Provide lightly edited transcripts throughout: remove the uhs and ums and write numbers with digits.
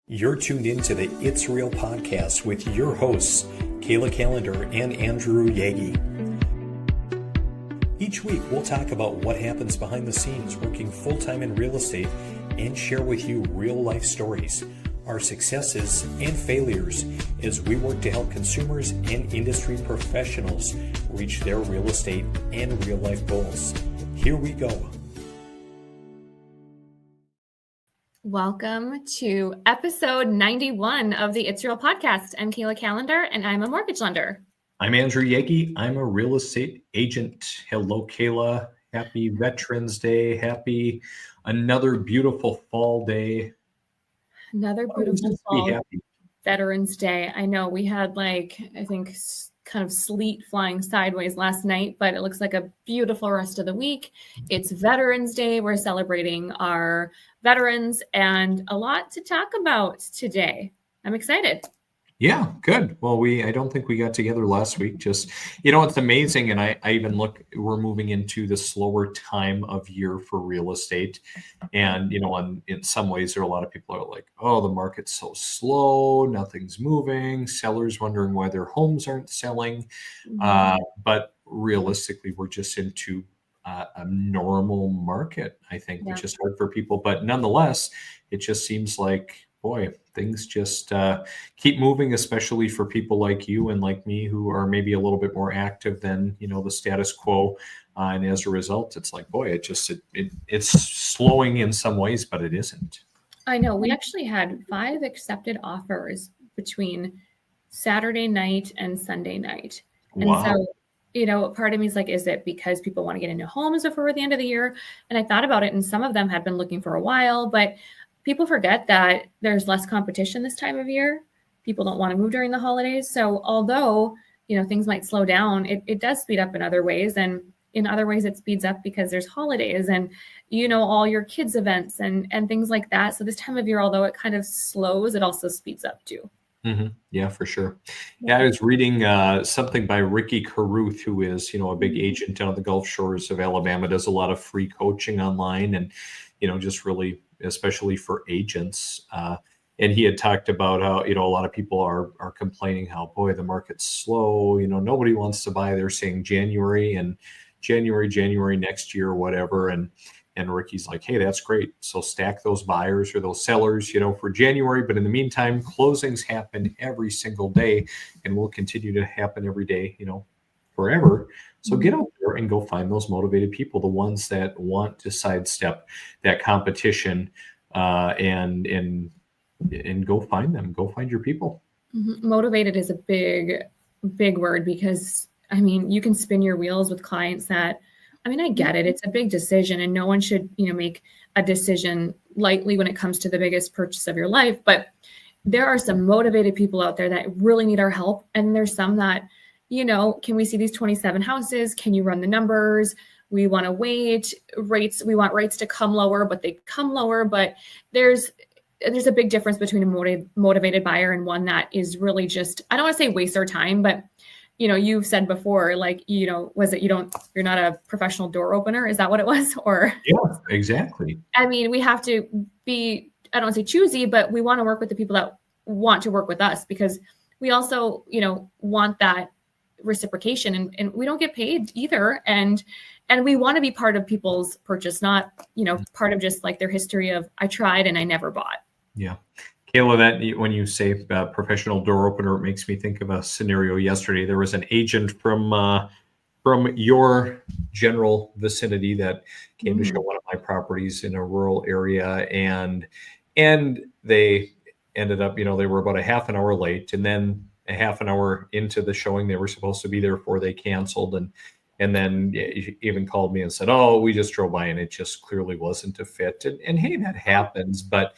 You're tuned into the It's Real podcast with your hosts, Kayla, Kallander, and Andrew Yaggie. Each week, we'll talk about what happens behind the scenes working full-time in real estate and share with you real-life stories, our successes and failures as we work to help consumers and industry professionals reach their real estate and real-life goals. Here we go. Welcome to episode 91 of the It's Real podcast. I'm Kayla Kallander, and I'm a mortgage lender. I'm Andrew Yaggie. I'm a real estate agent. Hello, Kayla. Happy Veterans Day. Happy another beautiful fall day. Another beautiful fall Veterans Day. I know we had kind of sleet flying sideways last night, but it looks like a beautiful rest of the week. It's Veterans Day. We're celebrating our veterans and a lot to talk about today. I'm excited. Yeah, good. Well, I don't think we got together last week. Just, it's amazing. And I even look, we're moving into the slower time of year for real estate. And, in some ways, there are a lot of people are like, oh, the market's so slow. Nothing's moving. Sellers wondering why their homes aren't selling. But realistically, we're just into a normal market, I think, which is hard for people. But nonetheless, it just seems like, boy, things just keep moving, especially for people like you and like me who are maybe a little bit more active than, the status quo. And as a result, it's like, boy, it's slowing in some ways, but it isn't. I know. We actually had 5 accepted offers between Saturday night and Sunday night. And so, part of me is like, is it because people want to get into homes before the end of the year? And I thought about it, and some of them had been looking for a while, but people forget that there's less competition this time of year. People don't want to move during the holidays. So although, things might slow down, it does speed up in other ways. And in other ways, it speeds up because there's holidays and, all your kids' events and things like that. So this time of year, although it kind of slows, it also speeds up too. Mm-hmm. Yeah, for sure. Yeah, I was reading something by Ricky Carruth, who is, a big agent down at the Gulf Shores of Alabama, does a lot of free coaching online and, just really, especially for agents. And he had talked about how, a lot of people are complaining how, boy, the market's slow. Nobody wants to buy. They're saying January next year, or whatever. And Ricky's like, hey, that's great. So stack those buyers or those sellers, for January. But in the meantime, closings happen every single day and will continue to happen every day, forever. So get out there and go find those motivated people, the ones that want to sidestep that competition and go find them. Go find your people. Mm-hmm. Motivated is a big word because, you can spin your wheels with clients that, I get it. It's a big decision and no one should, make a decision lightly when it comes to the biggest purchase of your life. But there are some motivated people out there that really need our help. And there's some that, can we see these 27 houses? Can you run the numbers? We want to wait rates. We want rates to come lower, but they come lower. But there's a big difference between a motivated buyer and one that is really just, I don't want to say waste our time, but you've said before, was it you're not a professional door opener? Is that what it was? Or yeah, exactly. We have to be, I don't want to say choosy, but we want to work with the people that want to work with us because we also, want that reciprocation and we don't get paid either. And we want to be part of people's purchase, not, part of just like their history of I tried and I never bought. Yeah. Kayla, that when you say professional door opener, it makes me think of a scenario yesterday. There was an agent from your general vicinity that came to show one of my properties in a rural area, and they ended up, they were about a half an hour late, and then a half an hour into the showing, they were supposed to be there before they canceled, and then even called me and said, "Oh, we just drove by and it just clearly wasn't a fit." And hey, that happens, but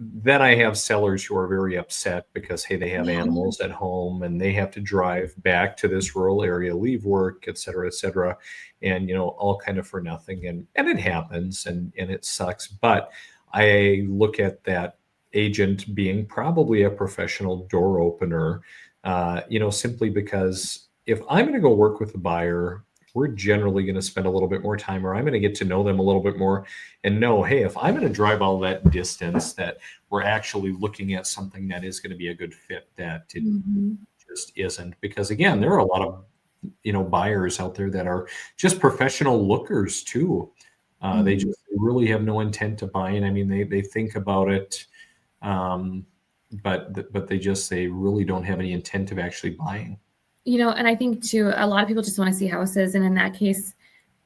then I have sellers who are very upset because, hey, they have animals at home and they have to drive back to this rural area, leave work, et cetera, and, all kind of for nothing. And it happens and it sucks. But I look at that agent being probably a professional door opener, simply because if I'm going to go work with a buyer we're generally going to spend a little bit more time, or I'm going to get to know them a little bit more and know, hey, if I'm going to drive all that distance, that we're actually looking at something that is going to be a good fit, that it just isn't. Because again, there are a lot of, buyers out there that are just professional lookers too. They just really have no intent to buy. And I mean, they think about it, but they really don't have any intent of actually buying. And I think too, a lot of people just want to see houses. And in that case,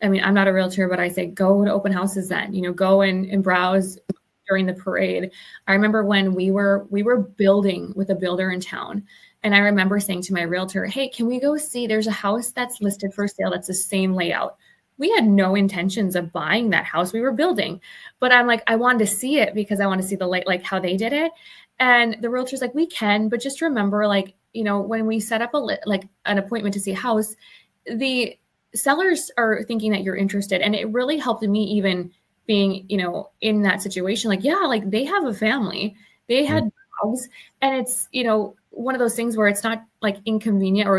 I mean, I'm not a realtor, but I say go to open houses then, go and browse during the parade. I remember when we were building with a builder in town. And I remember saying to my realtor, hey, can we go see, there's a house that's listed for sale that's the same layout. We had no intentions of buying that house. We were building, but I'm like, I wanted to see it because I want to see the light, like how they did it. And the realtor's like, we can, but just remember, like, when we set up an appointment to see a house, the sellers are thinking that you're interested. And it really helped me, even being, in that situation, like, yeah, like they have a family, they had dogs, and it's, one of those things where it's not like inconvenient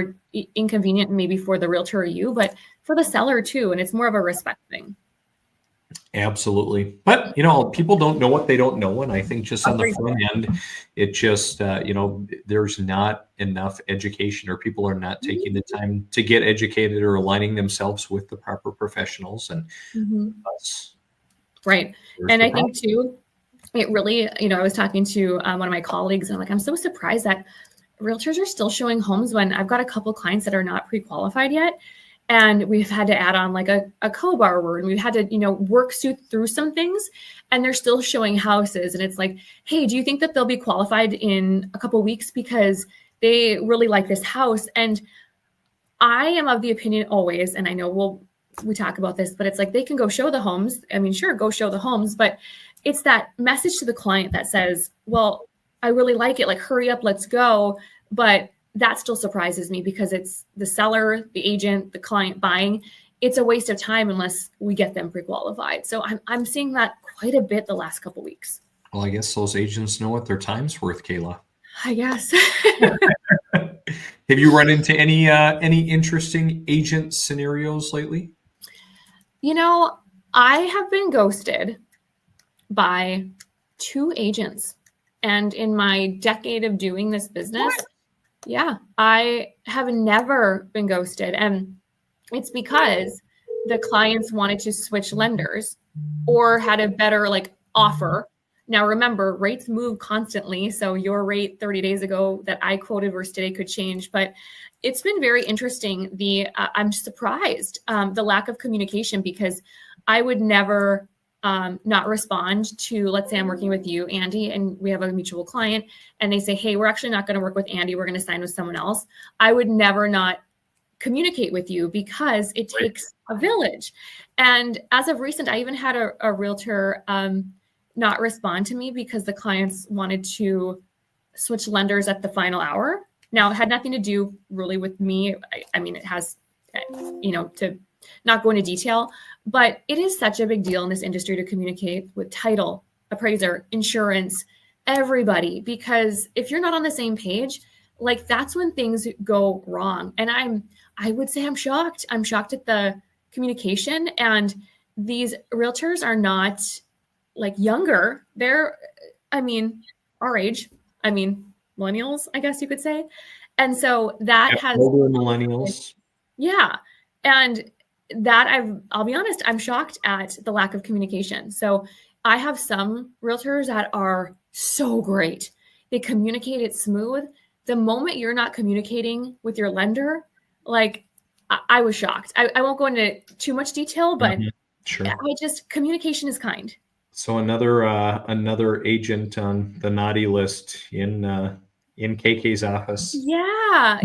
maybe for the realtor or you, but for the seller too. And it's more of a respect thing. Absolutely. But, people don't know what they don't know. And I think just on the front end, it just, there's not enough education, or people are not taking the time to get educated or aligning themselves with the proper professionals. And that's right. And I think too, it really, I was talking to one of my colleagues, and I'm like, I'm so surprised that realtors are still showing homes when I've got a couple clients that are not pre-qualified yet. And we've had to add on like a co-borrower, and we've had to, work through some things, and they're still showing houses. And it's like, hey, do you think that they'll be qualified in a couple of weeks because they really like this house? And I am of the opinion always, and I know we talk about this, but it's like, they can go show the homes. I mean, sure, go show the homes, but it's that message to the client that says, well, I really like it. Like, hurry up, let's go. But that still surprises me, because it's the seller, the agent, the client buying. It's a waste of time unless we get them pre-qualified. So I'm seeing that quite a bit the last couple of weeks. Well, I guess those agents know what their time's worth, Kayla. I guess. Have you run into any interesting agent scenarios lately? I have been ghosted by 2 agents. And in my decade of doing this business, yeah, I have never been ghosted. And it's because the clients wanted to switch lenders or had a better offer. Now, remember, rates move constantly. So your rate 30 days ago that I quoted versus today could change. But it's been very interesting. I'm surprised, the lack of communication, because I would never not respond to, let's say I'm working with you, Andy, and we have a mutual client, and they say, hey, we're actually not going to work with Andy. We're going to sign with someone else. I would never not communicate with you, because it takes a village. And as of recent, I even had a realtor not respond to me because the clients wanted to switch lenders at the final hour. Now, it had nothing to do really with me. I mean, it has, to not go into detail, but it is such a big deal in this industry to communicate with title, appraiser, insurance, everybody, because if you're not on the same page, that's when things go wrong. And I would say I'm shocked. I'm shocked at the communication, and these realtors are not younger. They're, our age, millennials, I guess you could say. And so that has older millennials. Yeah. And that I'll be honest, I'm shocked at the lack of communication. So I have some realtors that are so great. They communicate it smooth. The moment you're not communicating with your lender, I was shocked. I won't go into too much detail, but sure. Communication is kind. So another agent on the naughty list in KK's office. Yeah.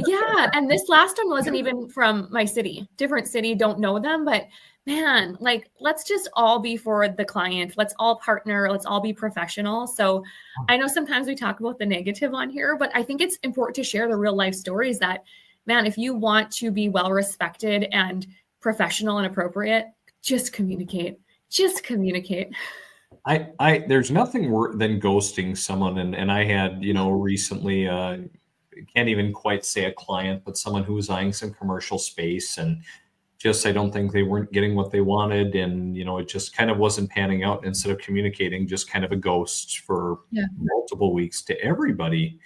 And this last one wasn't even from my city, different city, don't know them, but man, let's just all be for the client. Let's all partner. Let's all be professional. So I know sometimes we talk about the negative on here, but I think it's important to share the real life stories that, man, if you want to be well respected and professional and appropriate, just communicate. There's nothing worse than ghosting someone. And I had, recently, can't even quite say a client, but someone who was eyeing some commercial space, and just, I don't think they weren't getting what they wanted. And, it just kind of wasn't panning out. Instead of communicating, just kind of a ghost for multiple weeks to everybody.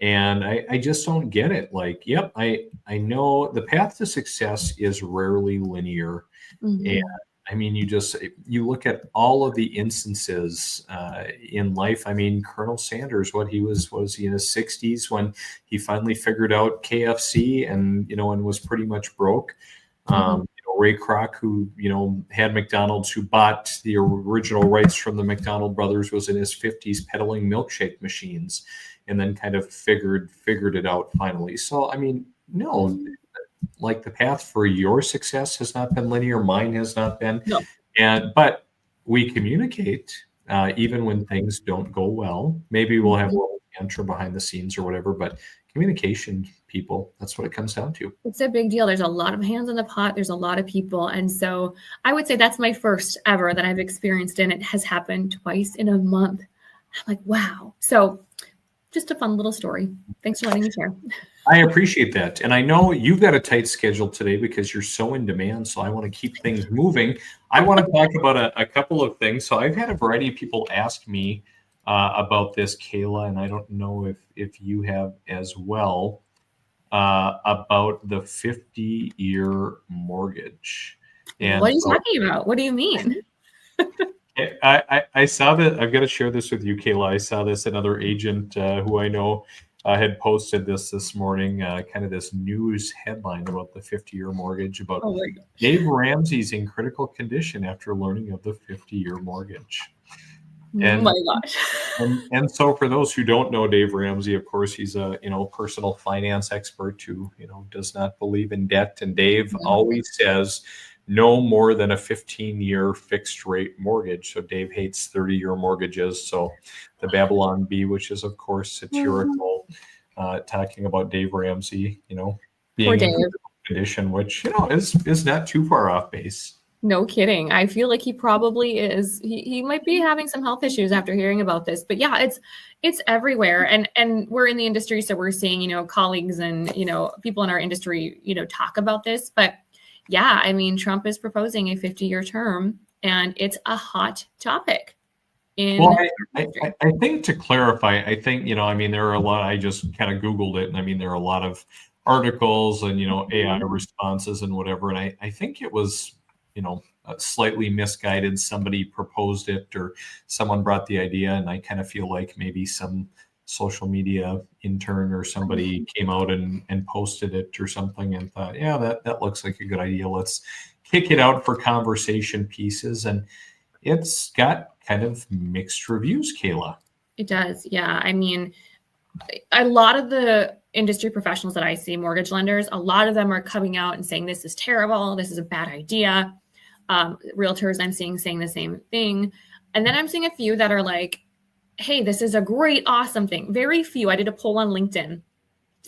And I just don't get it. Like, yep, I know the path to success is rarely linear. And I mean, you look at all of the instances in life. I mean, Colonel Sanders, was he in his 60s when he finally figured out KFC and was pretty much broke. Ray Kroc, who had McDonald's, who bought the original rights from the McDonald brothers, was in his 50s peddling milkshake machines, and then kind of figured it out finally. So I mean, no. Like, the path for your success has not been linear. Mine has not been. No. But we communicate even when things don't go well. Maybe we'll have a little banter behind the scenes or whatever, but communication, people, that's what it comes down to. It's a big deal. There's a lot of hands in the pot. There's a lot of people. And so I would say that's my first ever that I've experienced, and it has happened twice in a month. I'm like, wow. So just a fun little story. Thanks for letting me share. I appreciate that. And I know you've got a tight schedule today because you're so in demand. So I want to keep things moving. I want to talk about a couple of things. So I've had a variety of people ask me about this, Kayla, and I don't know if you have as well, about the 50-year mortgage. And what are you talking about? What do you mean? I saw that. I've got to share this with you, Kayla. I saw this. Another agent who I know had posted this morning, kind of this news headline about the 50-year mortgage, about Dave Ramsey's in critical condition after learning of the 50-year mortgage. And, oh my gosh. and so for those who don't know Dave Ramsey, of course, he's a personal finance expert who does not believe in debt. And Dave always says no more than a 15-year fixed rate mortgage. So Dave hates 30-year mortgages. So the Babylon Bee, which is of course satirical, talking about Dave Ramsey, being in critical condition, which is not too far off base. No kidding. I feel like he probably is. He might be having some health issues after hearing about this. But yeah, it's everywhere. And we're in the industry, so we're seeing, colleagues and, people in our industry, talk about this. But yeah, I mean, Trump is proposing a 50-year term, and it's a hot topic. Well, I think, to clarify, I think, there are a lot, I just kind of Googled it, and I mean, there are a lot of articles and, AI responses and whatever. And I think it was, slightly misguided. Somebody proposed it or someone brought the idea. And I kind of feel like maybe some social media intern or somebody came out and posted it or something and thought, yeah, that looks like a good idea. Let's kick it out for conversation pieces. And it's got kind of mixed reviews, Kayla. It does. Yeah. I mean, a lot of the industry professionals that I see, mortgage lenders, a lot of them are coming out and saying, this is terrible. This is a bad idea. Realtors I'm seeing saying the same thing. And then I'm seeing a few that are like, hey, this is a great, awesome thing. Very few. I did a poll on LinkedIn,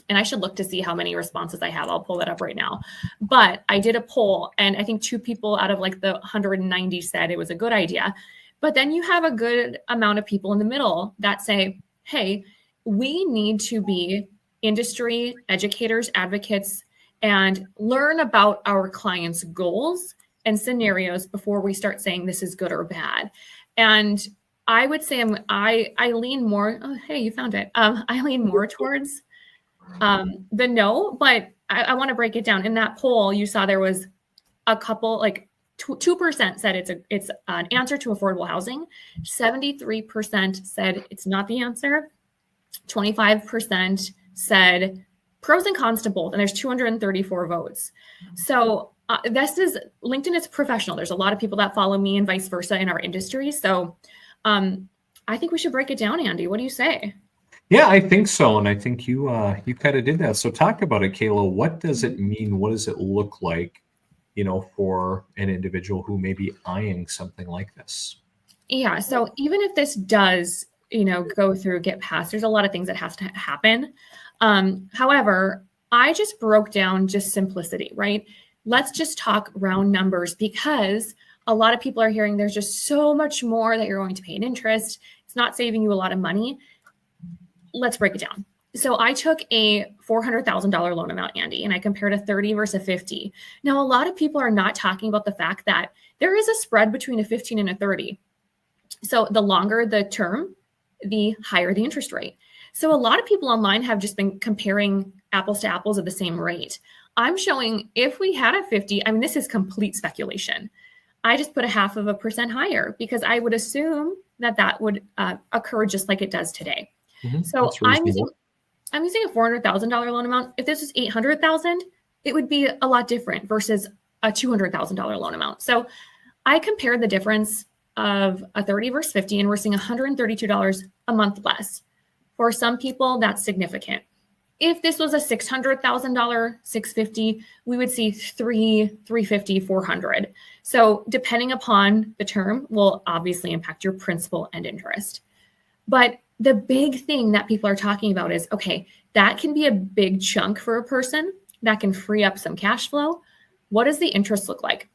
and I should look to see how many responses I have. I'll pull that up right now. But I did a poll, and I think 2 people out of like the 190 said it was a good idea. But then you have a good amount of people in the middle that say, hey, we need to be industry educators, advocates, and learn about our clients' goals and scenarios before we start saying this is good or bad. And I would say I lean more. Oh, hey, you found it. I lean more towards the no, but I want to break it down. In that poll, you saw there was a couple, like 2% said it's an answer to affordable housing. 73% said it's not the answer. 25% said pros and cons to both, and there's 234 votes. So LinkedIn is professional. There's a lot of people that follow me and vice versa in our industry. So I think we should break it down, Andy. What do you say? Yeah, I think so. And I think you kind of did that. So talk about it, Kayla. What does it mean? What does it look like, for an individual who may be eyeing something like this? Yeah. So even if this does, go through, get passed, there's a lot of things that has to happen. However, I just broke down just simplicity, right? Let's just talk round numbers, because a lot of people are hearing there's just so much more that you're going to pay in interest. It's not saving you a lot of money. Let's break it down. So I took a $400,000 loan amount, Andy, and I compared a 30 versus a 50. Now, a lot of people are not talking about the fact that there is a spread between a 15 and a 30. So the longer the term, the higher the interest rate. So a lot of people online have just been comparing apples to apples at the same rate. I'm showing if we had a 50, I mean, this is complete speculation. I just put a 0.5% higher because I would assume that that would occur just like it does today. So I'm using a $400,000 loan amount. If this is $800,000, it would be a lot different versus a $200,000 loan amount. So I compared the difference of a 30 versus 50, and we're seeing $132 a month less. For some people, that's significant. If this was a $600,000, $650, we would see $350, $400. So depending upon the term will obviously impact your principal and interest. But the big thing that people are talking about is, okay, that can be a big chunk for a person that can free up some cash flow. What does the interest look like?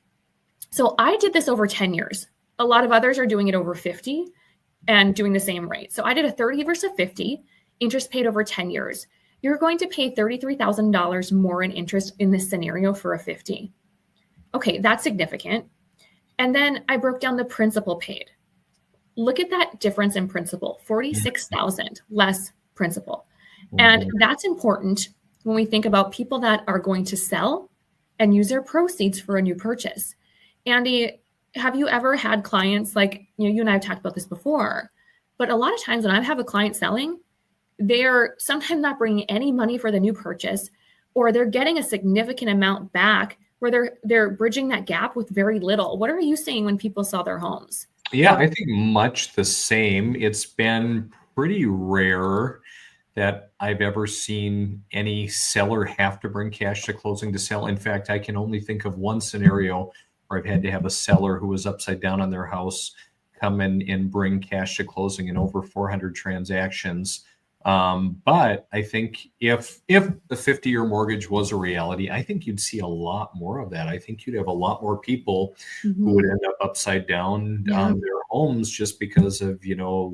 So I did this over 10 years. A lot of others are doing it over 50 and doing the same rate. So I did a 30 versus 50, interest paid over 10 years. You're going to pay $33,000 more in interest in this scenario for a 50. Okay, that's significant. And then I broke down the principal paid. Look at that difference in principal, $46,000 less principal. And that's important when we think about people that are going to sell and use their proceeds for a new purchase. Andy, have you ever had clients like, you and I have talked about this before, but a lot of times when I have a client selling, they're sometimes not bringing any money for the new purchase, or they're getting a significant amount back where they're bridging that gap with very little. What are you seeing when people sell their homes? Yeah, I think much the same. It's been pretty rare that I've ever seen any seller have to bring cash to closing to sell. In fact, I can only think of one scenario where I've had to have a seller who was upside down on their house come in and bring cash to closing in over 400 transactions. But I think if the 50-year mortgage was a reality, I think you'd see a lot more of that. I think you'd have a lot more people who would end up upside down on their homes just because of,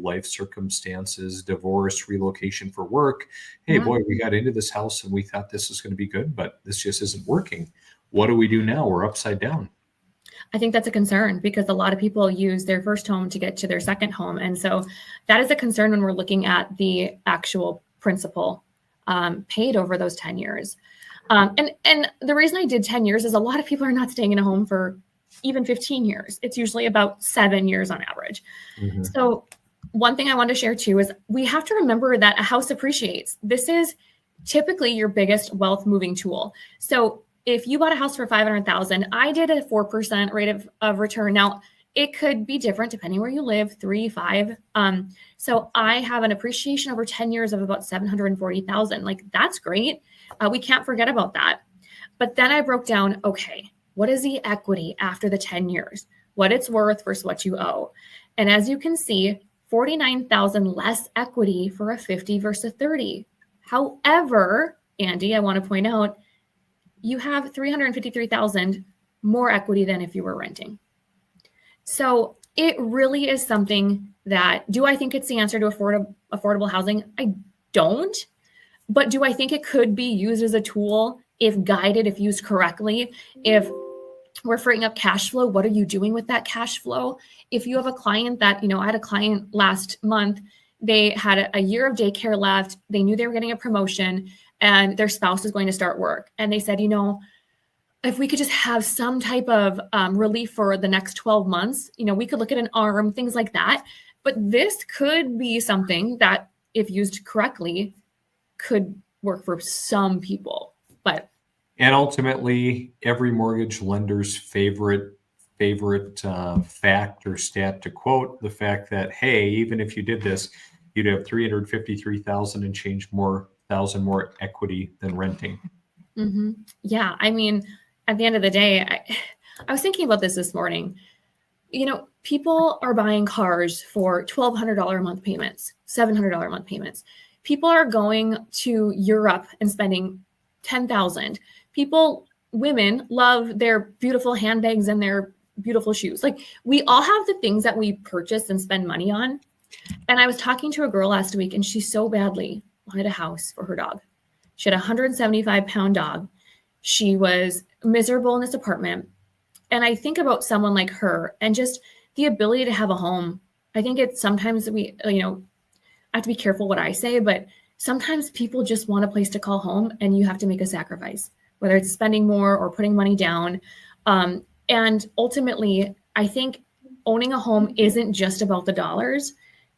life circumstances, divorce, relocation for work. Hey, boy, we got into this house and we thought this was going to be good, but this just isn't working. What do we do now? We're upside down. I think that's a concern because a lot of people use their first home to get to their second home. And so that is a concern when we're looking at the actual principal paid over those 10 years. And the reason I did 10 years is a lot of people are not staying in a home for even 15 years. It's usually about 7 years on average. So one thing I want to share too is we have to remember that a house appreciates. This is typically your biggest wealth moving tool. So if you bought a house for $500,000, I did a 4% rate of return. Now, it could be different depending where you live, 3, 5. So I have an appreciation over 10 years of about $740,000. Like, that's great. We can't forget about that. But then I broke down, okay, what is the equity after the 10 years? What it's worth versus what you owe. And as you can see, $49,000 less equity for a 50 versus 30. However, Andy, I want to point out, you have $353,000 more equity than if you were renting. So it really is something that, do I think it's the answer to affordable housing? I don't. But do I think it could be used as a tool if guided, if used correctly? If we're freeing up cash flow, what are you doing with that cash flow? If you have a client that, I had a client last month, they had a year of daycare left. They knew they were getting a promotion and their spouse is going to start work. And they said, if we could just have some type of relief for the next 12 months, we could look at an ARM, things like that. But this could be something that, if used correctly, could work for some people. And ultimately, every mortgage lender's favorite fact or stat to quote, the fact that, hey, even if you did this, you'd have $353,000 and change more equity than renting. Yeah. I mean, at the end of the day, I was thinking about this morning. People are buying cars for $1,200 a month payments, $700 a month payments. People are going to Europe and spending $10,000. Women love their beautiful handbags and their beautiful shoes. Like, we all have the things that we purchase and spend money on. And I was talking to a girl last week and she so badly wanted a house for her dog. She had a 175-pound dog. She was miserable in this apartment. And I think about someone like her and just the ability to have a home. I think it's sometimes we, I have to be careful what I say, but sometimes people just want a place to call home and you have to make a sacrifice, whether it's spending more or putting money down. And ultimately, I think owning a home isn't just about the dollars.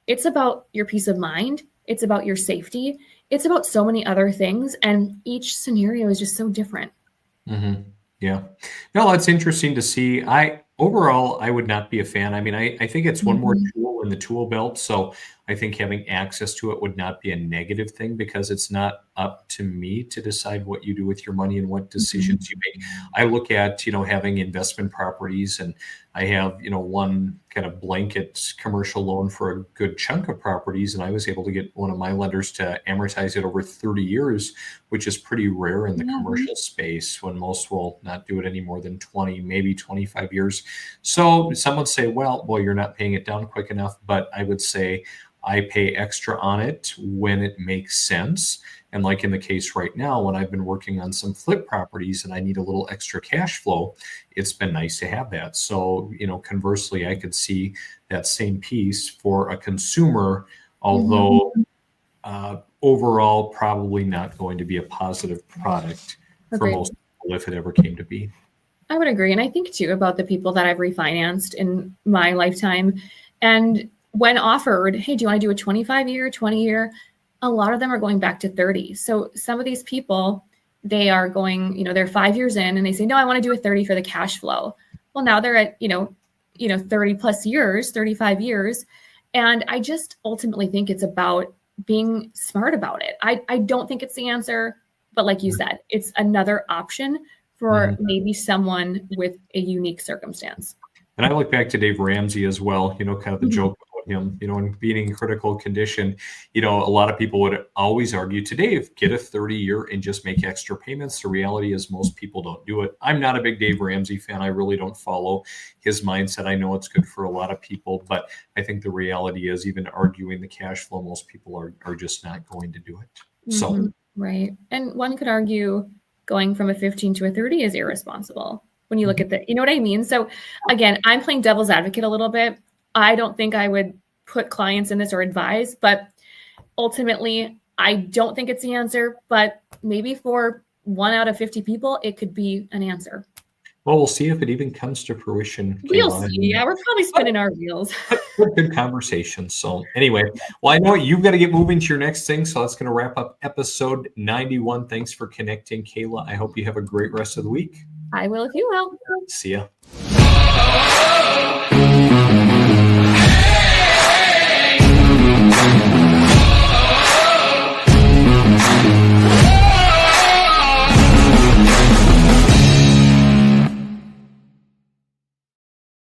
It's about your peace of mind. It's about your safety. It's about so many other things. And each scenario is just so different. Mm-hmm. Yeah. No, it's interesting to see. Overall, I would not be a fan. I mean, I think it's one more tool in the tool belt. So I think having access to it would not be a negative thing because it's not up to me to decide what you do with your money and what decisions you make. I look at, having investment properties, and I have, one kind of blanket commercial loan for a good chunk of properties. And I was able to get one of my lenders to amortize it over 30 years, which is pretty rare in the commercial space when most will not do it any more than 20, maybe 25 years. So some would say, well, you're not paying it down quick enough. But I would say I pay extra on it when it makes sense. And like in the case right now, when I've been working on some flip properties and I need a little extra cash flow, it's been nice to have that. So, conversely, I could see that same piece for a consumer, although overall probably not going to be a positive product for most people if it ever came to be. I would agree. And I think too about the people that I've refinanced in my lifetime. And when offered, hey, do you want to do a 25-year, 20-year? A lot of them are going back to 30. So some of these people, they are going, they're 5 years in and they say, no, I want to do a 30 for the cash flow. Well, now they're at, 30 plus years, 35 years. And I just ultimately think it's about being smart about it. I don't think it's the answer, but like you said, it's another option for maybe someone with a unique circumstance. And I look back to Dave Ramsey as well, kind of the joke about him, and being in critical condition. A lot of people would always argue to Dave, get a 30-year and just make extra payments. The reality is most people don't do it. I'm not a big Dave Ramsey fan. I really don't follow his mindset. I know it's good for a lot of people, but I think the reality is even arguing the cash flow, most people are just not going to do it. So right. And one could argue going from a 15 to a 30 is irresponsible when you look at you know what I mean? So again, I'm playing devil's advocate a little bit. I don't think I would put clients in this or advise, but ultimately I don't think it's the answer, but maybe for 1 out of 50 people, it could be an answer. Well, we'll see if it even comes to fruition. We'll see. Yeah, we're probably spinning our wheels. Good conversation. So anyway, well, I know you've got to get moving to your next thing. So that's going to wrap up episode 91. Thanks for connecting, Kayla. I hope you have a great rest of the week. I will if you will. See ya.